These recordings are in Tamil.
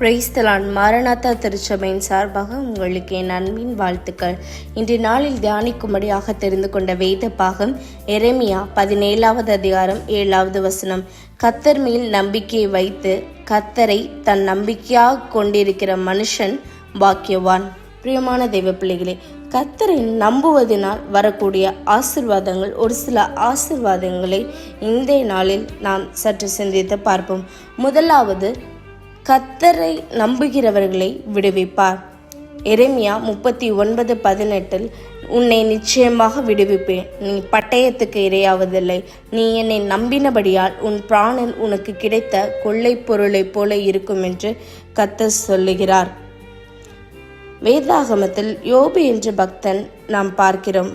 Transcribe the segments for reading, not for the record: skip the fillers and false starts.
Praise the Lord. மாரநாதா திருச்சபையின் சார்பாக உங்களுக்கு என் அன்பின் வாழ்த்துக்கள். இன்றைய நாளில் தியானிக்கும்படியாக தெரிந்து கொண்ட வேத பாகம் எரேமியா 17வது அதிகாரம் 7வது வசனம். கர்த்தர் மேல் நம்பிக்கையை வைத்து கர்த்தரை தன் நம்பிக்கையாக கொண்டிருக்கிற மனுஷன் பாக்கியவான். பிரியமான தெய்வ பிள்ளைகளே, கர்த்தரை நம்புவதனால் வரக்கூடிய ஆசீர்வாதங்கள், ஒரு சில ஆசீர்வாதங்களை இந்த நாளில் நாம் சற்று சிந்தித்து பார்ப்போம். முதலாவது, கர்த்தரை நம்புகிறவர்களை விடுவிப்பார். எரேமியா 39:18 உன்னை நிச்சயமாக விடுவிப்பேன், நீ பட்டயத்துக்கு இரையாவதில்லை, நீ என்னை நம்பினபடியால் உன் பிராணன் உனக்கு கிடைத்த கொள்ளை பொருளைப் போல இருக்கும் என்று கர்த்தர் சொல்லுகிறார். வேதாகமத்தில் யோபு என்ற பக்தன் நாம் பார்க்கிறோம்.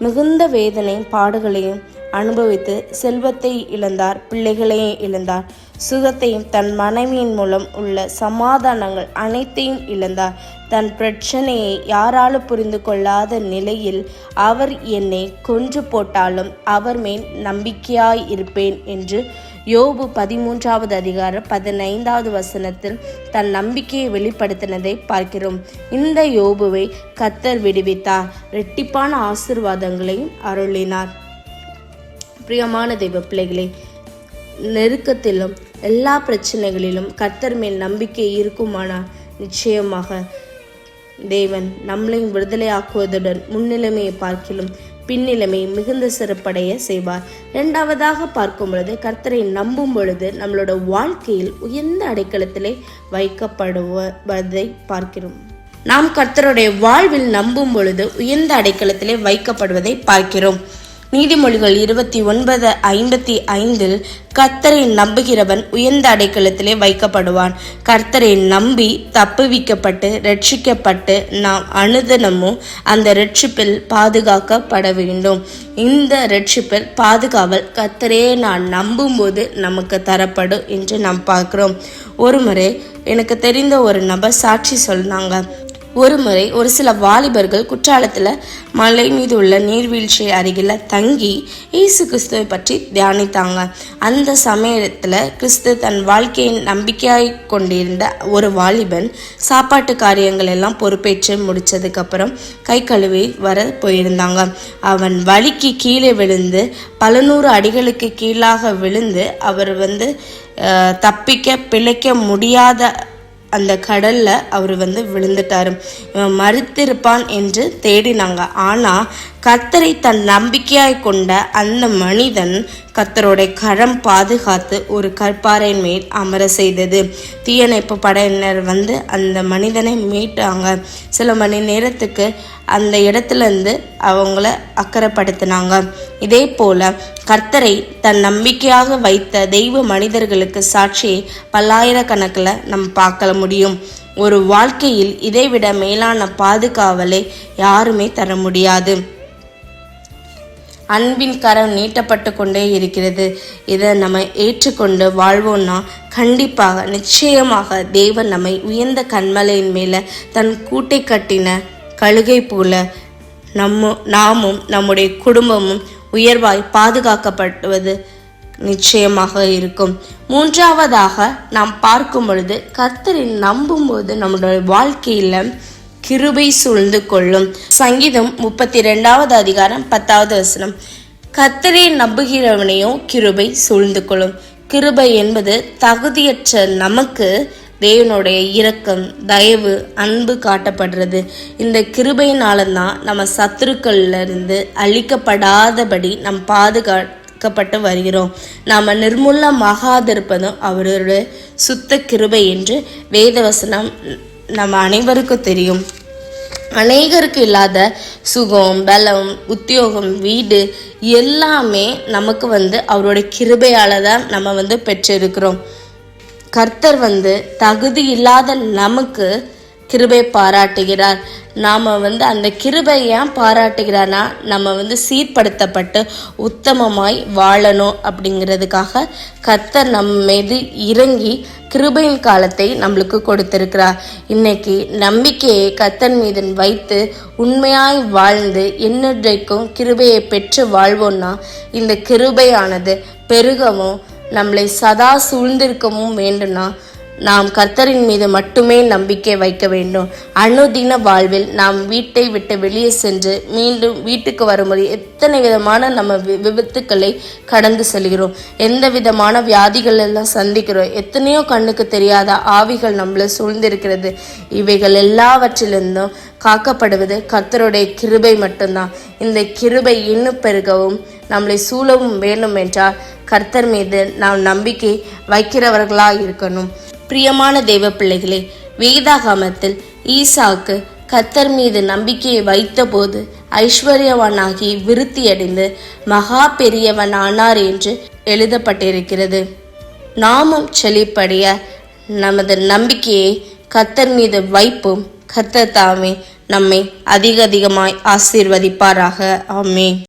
மிகுந்த வேதனை பாடுகளையும் அனுபவித்து செல்வத்தை இழந்தார், பிள்ளைகளையும் இழந்தார், சுகத்தையும் தன் மனைவியின் மூலம் உள்ள சமாதானங்கள் அனைத்தையும் இழந்தார். தன் பிரச்சனையை யாராலும் புரிந்து கொள்ளாத நிலையில் அவர் என்னை கொன்று போட்டாலும் அவர் மேல் நம்பிக்கையாய் இருப்பேன் என்று யோபு 13வது அதிகாரம் 15வது வசனத்தில் தன் நம்பிக்கையை வெளிப்படுத்தினதை பார்க்கிறோம். இந்த யோபுவை கர்த்தர் விடுவித்தார், இரட்டிப்பான ஆசீர்வாதங்களையும் அருளினார். பிரியமான தெய்வ பிள்ளைகளே, நெருக்கத்திலும் எல்லா பிரச்சனைகளிலும் கர்த்தர் மேல் நம்பிக்கை இருக்குமானால் நிச்சயமாக தேவன் நம்மளையும் விடுதலை ஆக்குவதுடன் முன்னிலைமையை பார்க்கிலும் பின்னிலைமை மிகுந்த சிறப்படைய செய்வார். இரண்டாவதாக பார்க்கும் பொழுது, கர்த்தரை நம்பும் பொழுது நம்மளோட வாழ்க்கையில் உயர்ந்த அடைக்கலத்திலே வைக்கப்படுவதை பார்க்கிறோம். நாம் கர்த்தருடைய வாழ்வில் நம்பும் பொழுது உயர்ந்த அடைக்கலத்திலே வைக்கப்படுவதை பார்க்கிறோம். நீதிமொழிகள் 29:55 கர்த்தரை நம்புகிறவன் உயர்ந்த அடைக்கலத்திலே வைக்கப்படுவான். கர்த்தரை நம்பி தப்புவிக்கப்பட்டு ரட்சிக்கப்பட்டு நாம் அனுதினமும் அந்த ரட்சிப்பில் பாதுகாக்கப்பட வேண்டும். இந்த ரட்சிப்பில் பாதுகாவல் கர்த்தரே நான் நம்பும்போது நமக்கு தரப்படும் என்று நாம் பார்க்கிறோம். ஒரு முறை எனக்கு தெரிந்த ஒரு நபர் சாட்சி சொன்னாங்க. ஒரு முறை ஒரு சில வாலிபர்கள் குற்றாலத்தில் மலை மீது உள்ள நீர்வீழ்ச்சி அருகில் தங்கி இயேசு கிறிஸ்துவை பற்றி தியானித்தாங்க. அந்த சமயத்தில் கிறிஸ்து தன் வாழ்க்கையின் நம்பிக்கையாய் கொண்டிருந்த ஒரு வாலிபன் சாப்பாட்டு காரியங்கள் எல்லாம் பொறுப்பேற்று முடிச்சதுக்கப்புறம் கை கழுவி வர போயிருந்தாங்க. அவன் வலிக்கு கீழே விழுந்து பல 100 அடிகளுக்கு கீழாக விழுந்து அவர் தப்பிக்க பிழைக்க முடியாத அந்த கடல்ல அவர் விழுந்துட்டாரு. இவன் மறுத்திருப்பான் என்று தேடினாங்க. ஆனா கர்த்தரை தன் நம்பிக்கையாய் கொண்ட அந்த மனிதன் கர்த்தருடைய கரம் பாதுகாத்து ஒரு கற்பாறையின் மேல் அமர செய்தது. தீயணைப்பு படையினர் அந்த மனிதனை மீட்டாங்க. சில மணி நேரத்துக்கு அந்த இடத்துல இருந்து அவங்கள அக்கறைப்படுத்தினாங்க. இதே போல கர்த்தரை தன் நம்பிக்கையாக வைத்த தெய்வ மனிதர்களுக்கு சாட்சியை பல்லாயிரக்கணக்கில் நம்ம பார்க்க முடியும். ஒரு வாழ்க்கையில் இதைவிட மேலான பாதுகாவலை யாருமே தர முடியாது. அன்பின் கரம் நீட்டப்பட்டு கொண்டே இருக்கிறது. இதை நம்ம ஏற்றுக்கொண்டு வாழ்வோம்னா கண்டிப்பாக நிச்சயமாக தேவன் நம்மை உயர்ந்த கண்மலையின் மேலே தன் கூட்டை கட்டின கழுகை போல நாமும் நம்முடைய குடும்பமும் உயர்வாய் பாதுகாக்கப்படுவது நிச்சயமாக இருக்கும். மூன்றாவதாக நாம் பார்க்கும் பொழுது, கர்த்தரை நம்பும் போது நம்முடைய வாழ்க்கையில கிருபை சூழ்ந்து கொள்ளும். சங்கீதம் 32வது அதிகாரம் 10வது வசனம். கர்த்தரை நம்புகிறவனையும் கிருபை சூழ்ந்து கொள்ளும். கிருபை என்பது தகுதியற்ற நமக்கு தேவனுடைய இரக்கம், தயவு, அன்பு காட்டப்படுறது. இந்த கிருபையினால்தான் நம்ம சத்துருக்கள்ல இருந்து அழிக்கப்படாதபடி நம் பாதுகாக்கப்பட்டு வருகிறோம். நாம் நிர்மூலமாகாதிருப்பதும் அவருடைய சுத்த கிருபை என்று வேதவசனம் நம்ம அனைவருக்கும் தெரியும். அநேகருக்கு இல்லாத சுகம், பலம், உத்தியோகம், வீடு எல்லாமே நமக்கு அவருடைய கிருபையால தான் நம்ம பெற்றிருக்கிறோம். கர்த்தர் தகுதி இல்லாத நமக்கு கிருபை பாராட்டுகிறார். நாம் அந்த கிருபை ஏன் பாராட்டுகிறார்னா, நம்ம சீர்படுத்தப்பட்டு உத்தமமாய் வாழணும் அப்படிங்கிறதுக்காக கர்த்தர் நம்ம மீது இறங்கி கிருபையின் காலத்தை நம்மளுக்கு கொடுத்திருக்கிறார். இன்னைக்கு நம்பிக்கையை கர்த்தர் மீது வைத்து உண்மையாய் வாழ்ந்து என்னைக்கும் கிருபையை பெற்று வாழ்வோம்னா இந்த கிருபையானது பெருகவும் நம்மளை சதா சூழ்ந்திருக்கவும் வேண்டும்னா நாம் கர்த்தரின் மீது மட்டுமே நம்பிக்கை வைக்க வேண்டும். அனுதின வாழ்வில் நாம் வீட்டை விட்டு வெளியே சென்று மீண்டும் வீட்டுக்கு வரும்போது எத்தனை விதமான நம்ம விபத்துக்களை கடந்து செல்கிறோம், எந்த விதமான வியாதிகள் எல்லாம் சந்திக்கிறோம், எத்தனையோ கண்ணுக்கு தெரியாத ஆவிகள் நம்மளை சூழ்ந்திருக்கிறது. இவைகள் எல்லாவற்றிலிருந்தும் காக்கப்படுவது கர்த்தருடைய கிருபை மட்டும்தான். இந்த கிருபை இன்னும் பெருகவும் நம்மளை சூழவும் வேண்டும் என்றால் கர்த்தர் மீது நாம் நம்பிக்கை வைக்கிறவர்களாக இருக்கணும். பிரியமான தேவ பிள்ளைகளே, வேதாகமத்தில் ஈசாக்கு கர்த்தர் மீது நம்பிக்கையை வைத்த போது ஐஸ்வர்யவானாகி விருத்தியடைந்து மகா பெரியவன் ஆனார் என்று எழுதப்பட்டிருக்கிறது. நாமும் செழிப்படைய நமது நம்பிக்கையை கர்த்தர் மீது வைப்போம். கர்த்தர் தாமே நம்மை அதிகமாய் ஆசீர்வதிப்பாராக. ஆமென்.